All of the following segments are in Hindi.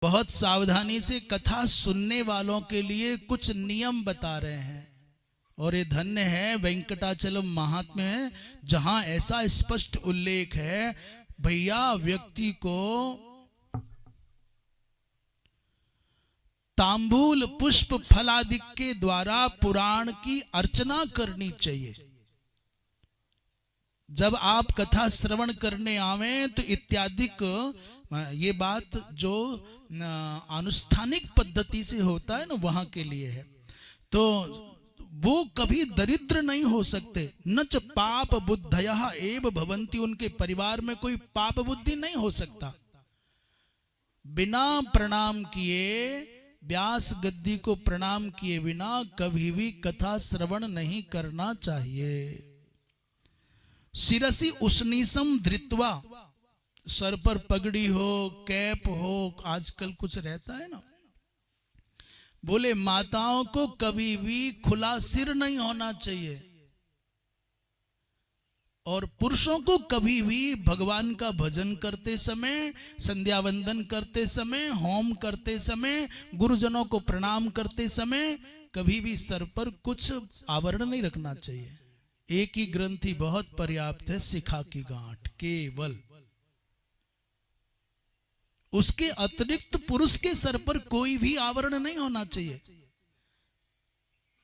बहुत सावधानी से कथा सुनने वालों के लिए कुछ नियम बता रहे हैं। और ये धन्य है वेंकटाचलम महात्म्य है जहां ऐसा स्पष्ट उल्लेख है, भैया व्यक्ति को तांबूल पुष्प फलादि के द्वारा पुराण की अर्चना करनी चाहिए। जब आप कथा श्रवण करने आवे तो इत्यादिक, ये बात जो अनुष्ठानिक पद्धति से होता है ना वहां के लिए है, तो वो कभी दरिद्र नहीं हो सकते। न च पाप बुद्धयः एव भवन्ति, उनके परिवार में कोई पाप बुद्धि नहीं हो सकता। बिना प्रणाम किए, व्यास गद्दी को प्रणाम किए बिना कभी भी कथा श्रवण नहीं करना चाहिए। शिरसी उष्णीसम धृत्वा, सर पर पगड़ी हो, कैप हो, आजकल कुछ रहता है ना, बोले माताओं को कभी भी खुला सिर नहीं होना चाहिए। और पुरुषों को कभी भी भगवान का भजन करते समय, संध्या वंदन करते समय, होम करते समय, गुरुजनों को प्रणाम करते समय कभी भी सर पर कुछ आवरण नहीं रखना चाहिए। एक ही ग्रंथि बहुत पर्याप्त है, शिखा की गांठ केवल। उसके अतिरिक्त पुरुष के सर पर कोई भी आवरण नहीं होना चाहिए।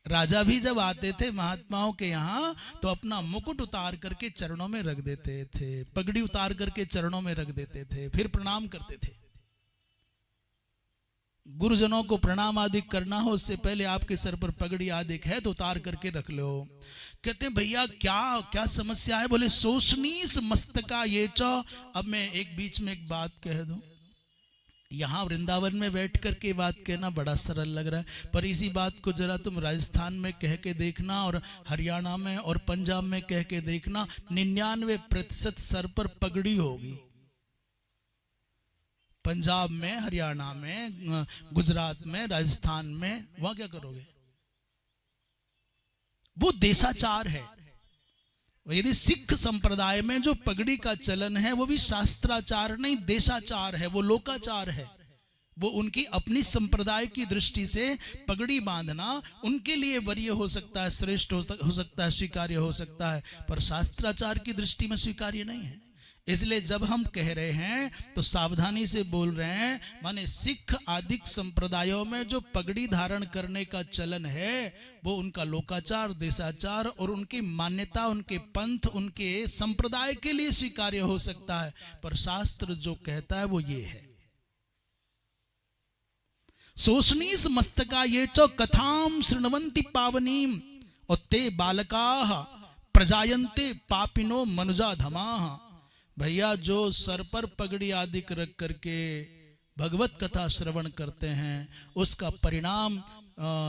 राजा भी जब आते थे महात्माओं के यहाँ तो अपना मुकुट उतार करके चरणों में रख देते थे, पगड़ी उतार करके चरणों में रख देते थे, फिर प्रणाम करते थे। गुरुजनों को प्रणाम आदि करना हो उससे पहले आपके सर पर पगड़ी आदि है तो उतार करके रख लो। कहते हैं भैया क्या क्या समस्या है? बोले शोषणीस मस्तका ये चौ। अब मैं एक बीच में एक बात कह दूं, यहाँ वृंदावन में बैठ करके बात कहना बड़ा सरल लग रहा है, पर इसी बात को जरा तुम राजस्थान में कह के देखना और हरियाणा में और पंजाब में कह के देखना, 99% सर पर पगड़ी होगी। पंजाब में, हरियाणा में, गुजरात में, राजस्थान में, वहां क्या करोगे? वो देशाचार है। यदि सिख संप्रदाय में जो पगड़ी का चलन है वो भी शास्त्राचार नहीं, देशाचार है, वो लोकाचार है। वो उनकी अपनी संप्रदाय की दृष्टि से पगड़ी बांधना उनके लिए वरीय हो सकता है, श्रेष्ठ हो सकता है, स्वीकार्य हो सकता है, पर शास्त्राचार की दृष्टि में स्वीकार्य नहीं है। इसलिए जब हम कह रहे हैं तो सावधानी से बोल रहे हैं, माने सिख आदि संप्रदायों में जो पगड़ी धारण करने का चलन है वो उनका लोकाचार, देशाचार और उनकी मान्यता, उनके पंथ, उनके संप्रदाय के लिए स्वीकार्य हो सकता है, पर शास्त्र जो कहता है वो ये है। शोषणीस मस्तका ये चो कथाम शृण्वन्ति पावनीम, और ते बालकाः प्रजायन्ते पापिनो मनुजाधमाः। भैया जो सर पर पगड़ी आदि रख करके भगवत कथा श्रवण करते हैं उसका परिणाम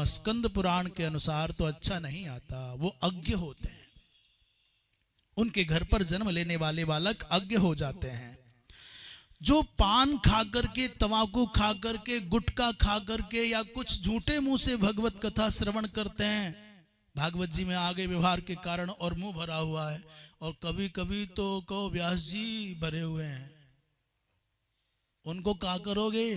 स्कंद पुराण के अनुसार तो अच्छा नहीं आता। वो अज्ञ होते हैं, उनके घर पर जन्म लेने वाले बालक अज्ञ हो जाते हैं। जो पान खा करके, तंबाकू खा करके, गुटखा खा करके या कुछ झूठे मुंह से भगवत कथा श्रवण करते हैं, भागवत जी में आगे व्यवहार के कारण और मुंह भरा हुआ है, और कभी कभी तो कहो व्यास जी भरे हुए हैं, उनको क्या करोगे?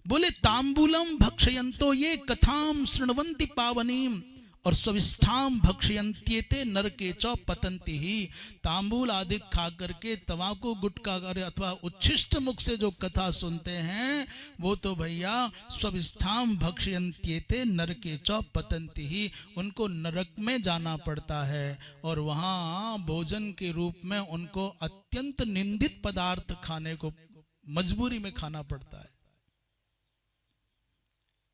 बोले तांबूलम भक्षयंतो ये कथाम शृण्वन्ति पावनीम, और स्विष्ठाम भक्षयन्त्येते नरके च पतन्ति ही। तांबूल आदि खा करके, तंबाकू गुटखा अथवा उच्छिष्ट मुख से जो कथा सुनते हैं वो तो भैया स्विष्ठाम भक्षयन्त्येते नरके च पतन्ति ही, उनको नरक में जाना पड़ता है और वहां भोजन के रूप में उनको अत्यंत निंदित पदार्थ खाने को मजबूरी में खाना पड़ता है।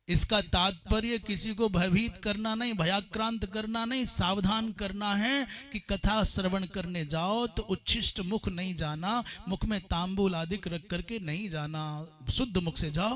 इसका तात्पर्य किसी को भयभीत करना नहीं, भयाक्रांत करना नहीं, सावधान करना है कि कथा श्रवण करने जाओ तो उच्छिष्ट मुख नहीं जाना, मुख में तांबूल आदि रख करके नहीं जाना, शुद्ध मुख से जाओ।